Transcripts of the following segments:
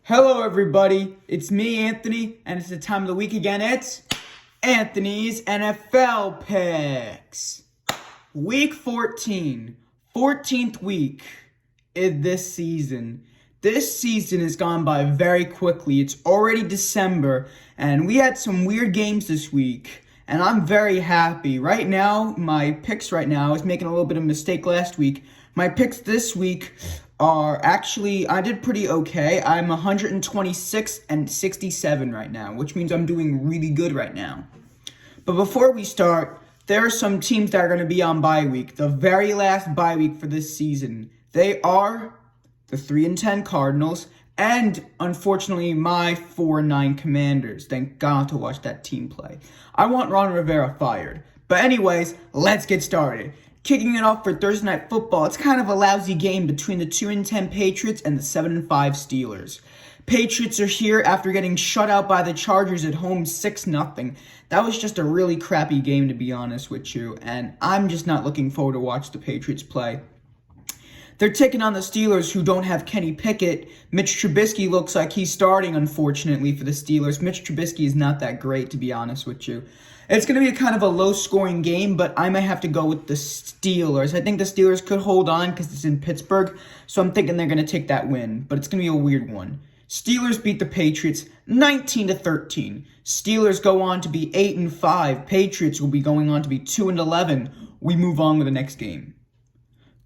Hello, everybody. It's me, Anthony, and it's the time of the week again. It's Anthony's NFL Picks. Week 14, 14th week in this season. This season has gone by very quickly. It's already December, and we had some weird games this week, and I'm very happy. Right now, my picks right now, I was making a little bit of a mistake last week. My picks this week are actually, I did pretty okay. I'm 126 and 67 right now, which means I'm doing really good right now. But before we start, there are some teams that are going to be on bye week, the very last bye week for this season. They are the 3-10 Cardinals and, unfortunately, my 4-9 Commanders. Thank God to watch that team play. I want Ron Rivera fired. But anyways, let's get started. Kicking it off for Thursday Night Football, it's kind of a lousy game between the 2-10 Patriots and the 7-5 Steelers. Patriots are here after getting shut out by the Chargers at home 6-0. That was just a really crappy game, to be honest with you, and I'm just not looking forward to watch the Patriots play. They're taking on the Steelers, who don't have Kenny Pickett. Mitch Trubisky looks like he's starting, unfortunately, for the Steelers. Mitch Trubisky is not that great, to be honest with you. It's going to be kind of a low-scoring game, but I might have to go with the Steelers. I think the Steelers could hold on because it's in Pittsburgh, so I'm thinking they're going to take that win, but it's going to be a weird one. Steelers beat the Patriots 19-13. Steelers go on to be 8-5. Patriots will be going on to be 2-11. We move on with the next game.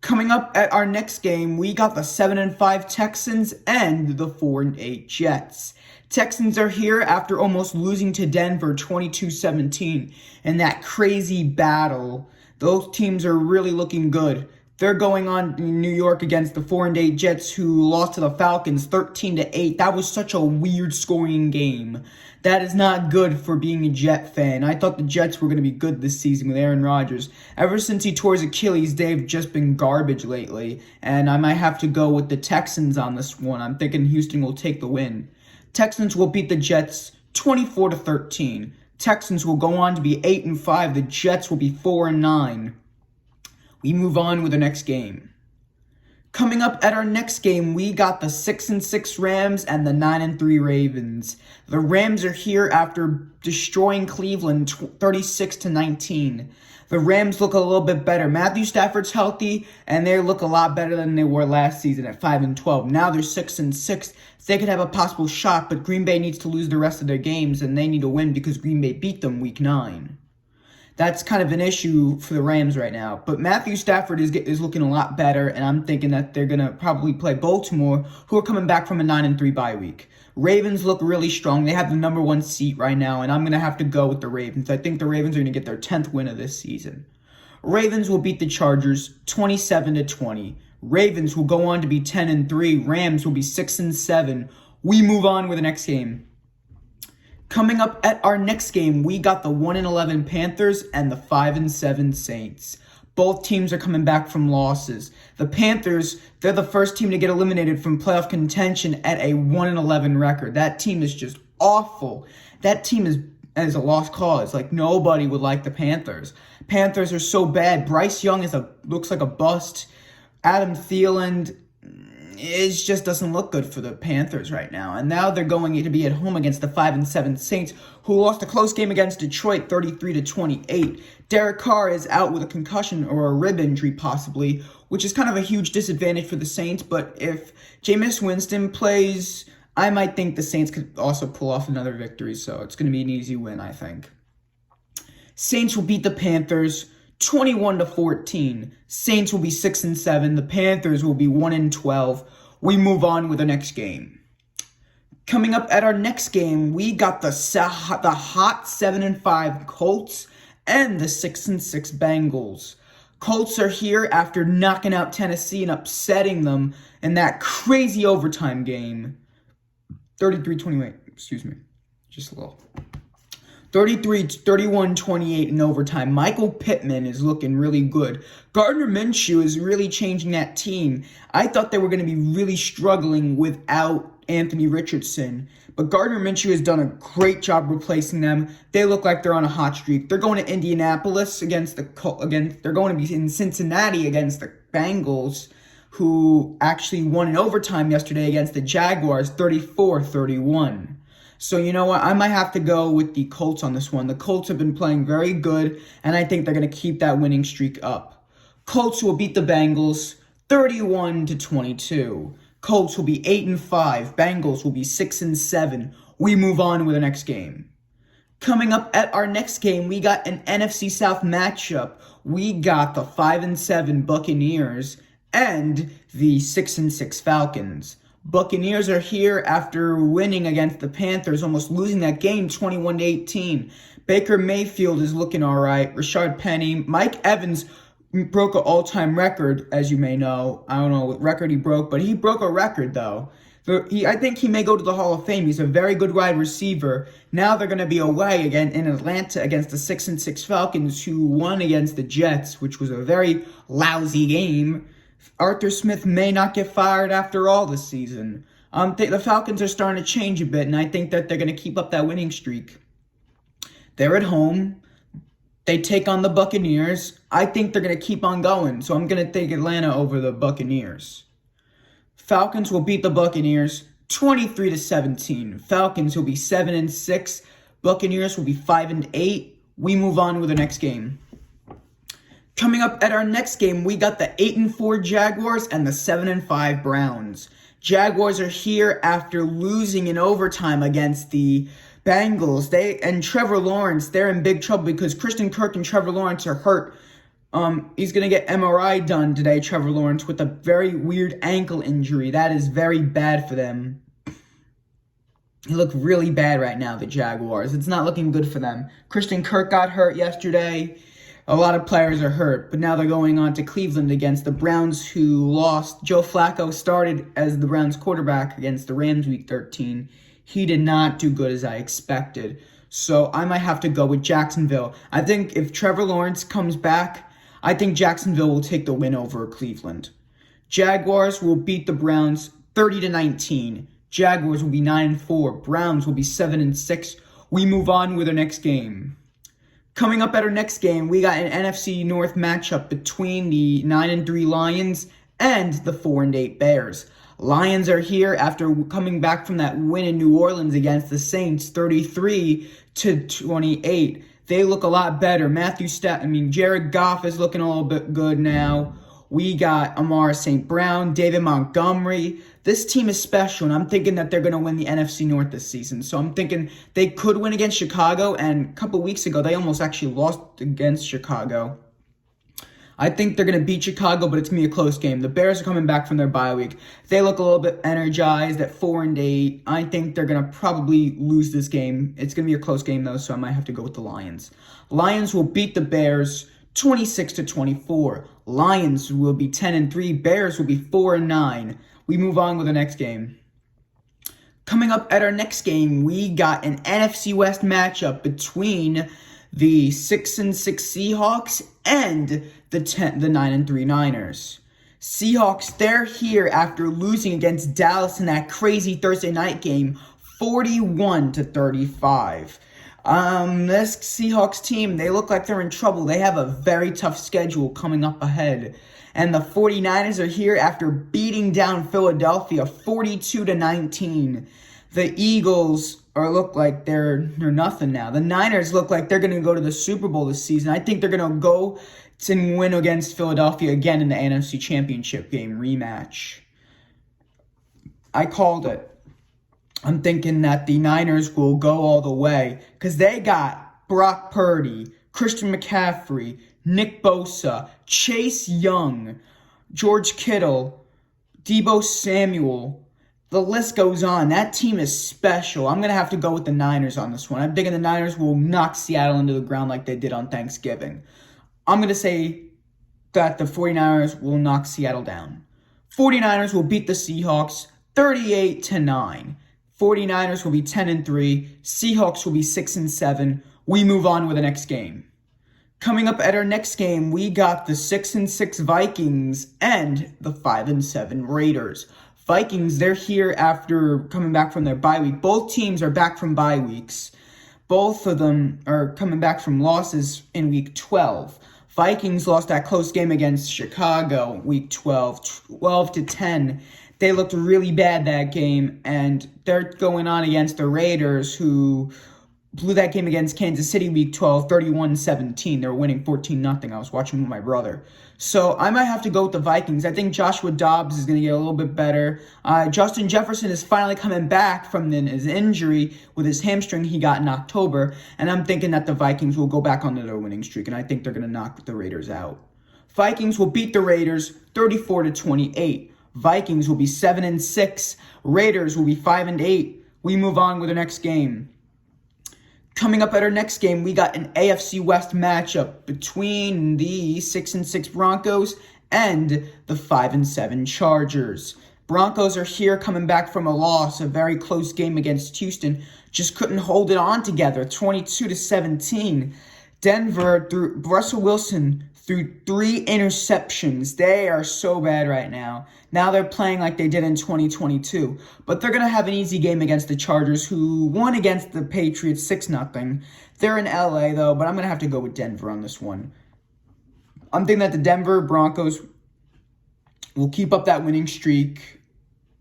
Coming up at our next game, we got the 7-5 Texans and the 4-8 Jets. Texans are here after almost losing to Denver 22-17 in that crazy battle. Those teams are really looking good. They're going on in New York against the 4-8 Jets, who lost to the Falcons 13-8. That was such a weird scoring game. That is not good for being a Jet fan. I thought the Jets were going to be good this season with Aaron Rodgers. Ever since he tore his Achilles, they've just been garbage lately. And I might have to go with the Texans on this one. I'm thinking Houston will take the win. Texans will beat the Jets 24-13. Texans will go on to be 8-5. The Jets will be 4-9. We move on with the next game. Coming up at our next game, we got the 6-6 Rams and the 9-3 Ravens. The Rams are here after destroying Cleveland 36-19. The Rams look a little bit better. Matthew Stafford's healthy, and they look a lot better than they were last season at 5-12. Now they're 6-6. They could have a possible shot, but Green Bay needs to lose the rest of their games, and they need to win because Green Bay beat them week 9. That's kind of an issue for the Rams right now. But Matthew Stafford is looking a lot better, and I'm thinking that they're going to probably play Baltimore, who are coming back from a 9-3 bye week. Ravens look really strong. They have the number 1 seat right now, and I'm going to have to go with the Ravens. I think the Ravens are going to get their 10th win of this season. Ravens will beat the Chargers 27-20. Ravens will go on to be 10-3. Rams will be 6-7. We move on with the next game. Coming up at our next game, we got the 1-11 Panthers and the 5-7 Saints. Both teams are coming back from losses. The Panthers, they're the first team to get eliminated from playoff contention at a 1-11 record. That team is just awful. That team is a lost cause. Like, nobody would like the Panthers. Panthers are so bad. Bryce Young looks like a bust. Adam Thielen, it just doesn't look good for the Panthers right now. And now they're going to be at home against the 5-7 Saints, who lost a close game against Detroit 33-28. Derek Carr is out with a concussion or a rib injury possibly, which is kind of a huge disadvantage for the Saints. But if Jameis Winston plays, I might think the Saints could also pull off another victory. So it's going to be an easy win, I think. Saints will beat the Panthers 21-14. Saints will be 6-7. The Panthers will be 1-12. We move on with the next game. Coming up at our next game, we got the hot 7-5 Colts and the 6-6 Bengals. Colts are here after knocking out Tennessee and upsetting them in that crazy overtime game. 33-28. Excuse me. Just a little. 31-28 in overtime. Michael Pittman is looking really good. Gardner Minshew is really changing that team. I thought they were going to be really struggling without Anthony Richardson, but Gardner Minshew has done a great job replacing them. They look like they're on a hot streak. They're going to Indianapolis they're going to be in Cincinnati against the Bengals. who actually won in overtime yesterday against the Jaguars 34-31. So you know what? I might have to go with the Colts on this one. The Colts have been playing very good, and I think they're going to keep that winning streak up. Colts will beat the Bengals 31-22. Colts will be 8-5. Bengals will be 6-7. We move on with the next game. Coming up at our next game, we got an NFC South matchup. We got the 5-7 Buccaneers and the 6-6 Falcons. Buccaneers are here after winning against the Panthers, almost losing that game 21-18. Baker Mayfield is looking all right. Rashard Penny, Mike Evans broke an all-time record, as you may know. I don't know what record he broke, but he broke a record, though. I think he may go to the Hall of Fame. He's a very good wide receiver. Now they're going to be away again in Atlanta against the 6-6 Falcons, who won against the Jets, which was a very lousy game. Arthur Smith may not get fired after all this season. The Falcons are starting to change a bit, and I think that they're going to keep up that winning streak. They're at home. They take on the Buccaneers. I think they're going to keep on going, so I'm going to take Atlanta over the Buccaneers. Falcons will beat the Buccaneers 23-17. Falcons will be 7-6. Buccaneers will be 5-8. We move on with the next game. Coming up at our next game, we got the 8-4 Jaguars and the 7-5 Browns. Jaguars are here after losing in overtime against the Bengals. And Trevor Lawrence, they're in big trouble because Christian Kirk and Trevor Lawrence are hurt. He's going to get MRI done today, Trevor Lawrence, with a very weird ankle injury. That is very bad for them. They look really bad right now, the Jaguars. It's not looking good for them. Christian Kirk got hurt yesterday. A lot of players are hurt, but now they're going on to Cleveland against the Browns, who lost. Joe Flacco started as the Browns quarterback against the Rams week 13. He did not do good as I expected. So I might have to go with Jacksonville. I think if Trevor Lawrence comes back, I think Jacksonville will take the win over Cleveland. Jaguars will beat the Browns 30-19. Jaguars will be 9-4. Browns will be 7-6. We move on with our next game. Coming up at our next game, we got an NFC North matchup between the 9-3 Lions and the 4-8 Bears. Lions are here after coming back from that win in New Orleans against the Saints, 33-28. They look a lot better. Jared Goff is looking a little bit good now. We got Amara St. Brown, David Montgomery. This team is special, and I'm thinking that they're going to win the NFC North this season. So I'm thinking they could win against Chicago, and a couple weeks ago, they almost actually lost against Chicago. I think they're going to beat Chicago, but it's going to be a close game. The Bears are coming back from their bye week. They look a little bit energized at 4-8. I think they're going to probably lose this game. It's going to be a close game, though, so I might have to go with the Lions. Lions will beat the Bears 26-24. Lions will be 10-3. Bears will be 4-9. We move on with the next game. Coming up at our next game, we got an NFC West matchup between the 6-6 Seahawks and the 9-3 Niners. Seahawks, they're here after losing against Dallas in that crazy Thursday night game, 41-35. This Seahawks team, they look like they're in trouble. They have a very tough schedule coming up ahead. And the 49ers are here after beating down Philadelphia 42-19. The Eagles look like they're nothing now. The Niners look like they're going to go to the Super Bowl this season. I think they're going to go and win against Philadelphia again in the NFC Championship game rematch. I called it. I'm thinking that the Niners will go all the way because they got Brock Purdy, Christian McCaffrey, Nick Bosa, Chase Young, George Kittle, Deebo Samuel. The list goes on. That team is special. I'm going to have to go with the Niners on this one. I'm thinking the Niners will knock Seattle into the ground like they did on Thanksgiving. I'm going to say that the 49ers will knock Seattle down. 49ers will beat the Seahawks 38-9. 49ers will be 10-3. Seahawks will be 6-7. We move on with the next game. Coming up at our next game, we got the 6-6 Vikings and the 5-7 Raiders. Vikings, they're here after coming back from their bye week. Both teams are back from bye weeks. Both of them are coming back from losses in week 12. Vikings lost that close game against Chicago, week 12, 12-10. They looked really bad that game, and they're going on against the Raiders, who blew that game against Kansas City week 12, 31-17. They were winning 14-0. I was watching with my brother. So I might have to go with the Vikings. I think Joshua Dobbs is going to get a little bit better. Justin Jefferson is finally coming back from his injury with his hamstring he got in October. And I'm thinking that the Vikings will go back on their winning streak. And I think they're going to knock the Raiders out. Vikings will beat the Raiders 34-28. Vikings will be 7-6. Raiders will be 5-8. We move on with the next game. Coming up at our next game, we got an AFC West matchup between the 6-6 Broncos and the 5-7 Chargers. Broncos are here coming back from a loss, a very close game against Houston. Just couldn't hold it on together, 22-17. Denver, through Russell Wilson, threw 3 interceptions. They are so bad right now. Now they're playing like they did in 2022. But they're going to have an easy game against the Chargers, who won against the Patriots 6-0. They're in LA, though, but I'm going to have to go with Denver on this one. I'm thinking that the Denver Broncos will keep up that winning streak.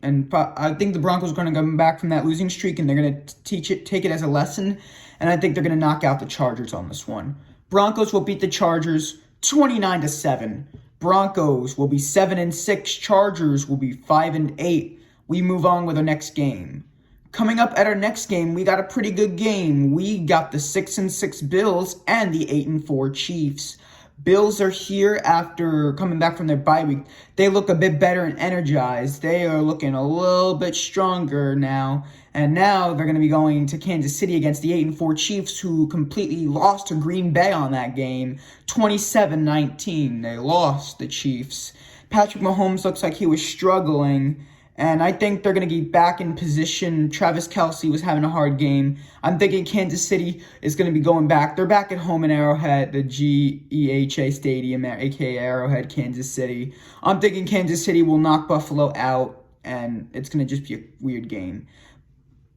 And I think the Broncos are going to come back from that losing streak, and they're going to take it as a lesson. And I think they're going to knock out the Chargers on this one. Broncos will beat the Chargers 29-7. Broncos will be 7-6. Chargers will be 5-8. We move on with our next game. Coming up at our next game, we got a pretty good game. We got the 6-6 Bills and the 8-4 Chiefs. Bills are here after coming back from their bye week. They look a bit better and energized. They are looking a little bit stronger now. And now they're going to be going to Kansas City against the 8-4 Chiefs, who completely lost to Green Bay on that game. 27-19. They lost, the Chiefs. Patrick Mahomes looks like he was struggling. And I think they're going to get back in position. Travis Kelce was having a hard game. I'm thinking Kansas City is going to be going back. They're back at home in Arrowhead, the GEHA Stadium, a.k.a. Arrowhead, Kansas City. I'm thinking Kansas City will knock Buffalo out, and it's going to just be a weird game.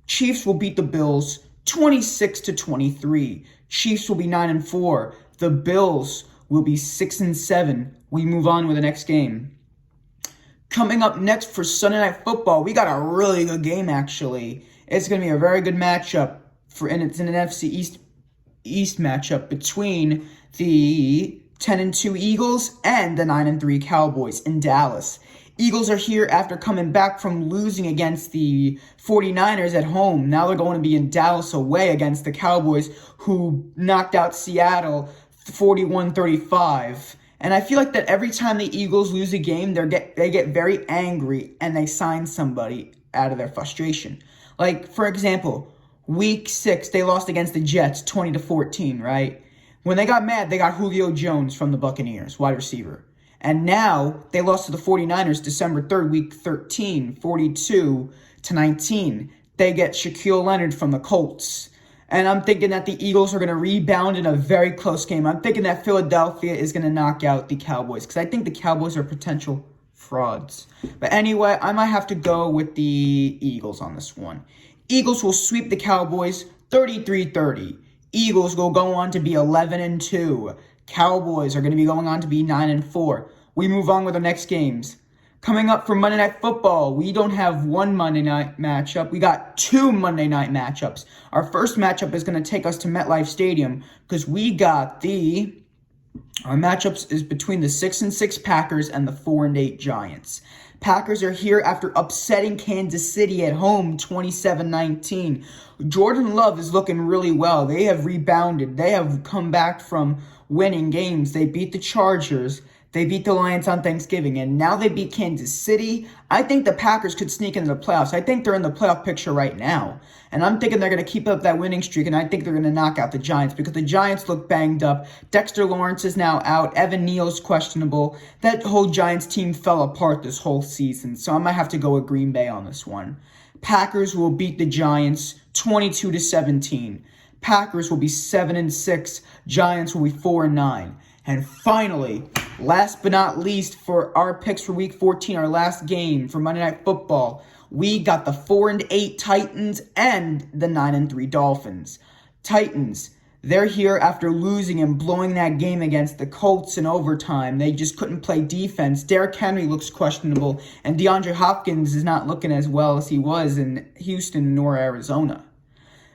Chiefs will beat the Bills 26-23. Chiefs will be 9-4. The Bills will be 6-7. We move on with the next game. Coming up next for Sunday Night Football, we got a really good game, actually. It's going to be a very good matchup, and it's an NFC East matchup between the 10-2 Eagles and the 9-3 Cowboys in Dallas. Eagles are here after coming back from losing against the 49ers at home. Now they're going to be in Dallas away against the Cowboys, who knocked out Seattle 41-35. And I feel like that every time the Eagles lose a game, they get very angry and they sign somebody out of their frustration. Like, for example, week 6, they lost against the Jets 20-14, right? When they got mad, they got Julio Jones from the Buccaneers, wide receiver. And now they lost to the 49ers December 3rd, week 13, 42-19. They get Shaquille Leonard from the Colts. And I'm thinking that the Eagles are going to rebound in a very close game. I'm thinking that Philadelphia is going to knock out the Cowboys, because I think the Cowboys are potential frauds. But anyway, I might have to go with the Eagles on this one. Eagles will sweep the Cowboys 33-30. Eagles will go on to be 11-2. Cowboys are going to be going on to be 9-4. We move on with the next games. Coming up for Monday Night Football, we don't have one Monday night matchup. We got 2 Monday night matchups. Our first matchup is going to take us to MetLife Stadium, because we got our matchups is between the 6-6 Packers and the 4-8 Giants. Packers are here after upsetting Kansas City at home 27-19. Jordan Love is looking really well. They have rebounded. They have come back from winning games. They beat the Chargers. They beat the Lions on Thanksgiving, and now they beat Kansas City. I think the Packers could sneak into the playoffs. I think they're in the playoff picture right now. And I'm thinking they're going to keep up that winning streak, and I think they're going to knock out the Giants, because the Giants look banged up. Dexter Lawrence is now out. Evan Neal's questionable. That whole Giants team fell apart this whole season, so I might have to go with Green Bay on this one. Packers will beat the Giants 22-17. Packers will be 7-6. Giants will be 4-9. And finally, last but not least, for our picks for Week 14, our last game for Monday Night Football, we got the 4-8 Titans and the 9-3 Dolphins. Titans, They're here after losing and blowing that game against the Colts in overtime. They just couldn't play defense. Derrick Henry looks questionable, and DeAndre Hopkins is not looking as well as he was in Houston nor Arizona.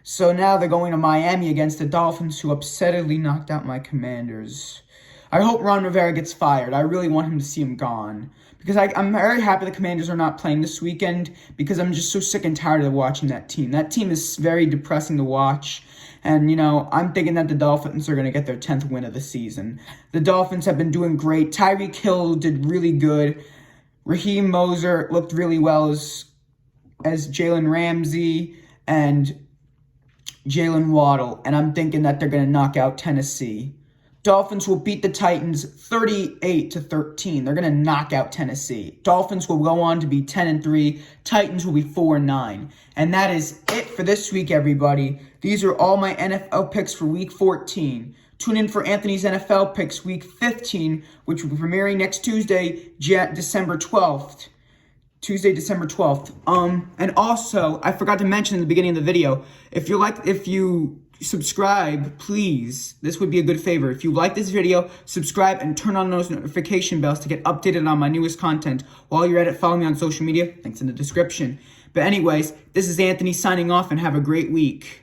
So now they're going to Miami against the Dolphins, who upsettedly knocked out my Commanders. I hope Ron Rivera gets fired. I really want him to see him gone. Because I'm very happy the Commanders are not playing this weekend, because I'm just so sick and tired of watching that team. That team is very depressing to watch. And, I'm thinking that the Dolphins are going to get their 10th win of the season. The Dolphins have been doing great. Tyreek Hill did really good. Raheem Mostert looked really well as Jalen Ramsey and Jalen Waddle. And I'm thinking that they're going to knock out Tennessee. Dolphins will beat the Titans 38-13. They're going to knock out Tennessee. Dolphins will go on to be 10-3. Titans will be 4-9. And that is it for this week, everybody. These are all my NFL picks for Week 14. Tune in for Anthony's NFL picks Week 15, which will be premiering next Tuesday, December 12th. Tuesday, December 12th. And also, I forgot to mention in the beginning of the video, if you subscribe, please, this would be a good favor. If you like this video, subscribe and turn on those notification bells to get updated on my newest content. While you're at it, follow me on social media. Links in the description. But anyways, this is Anthony signing off, and have a great week.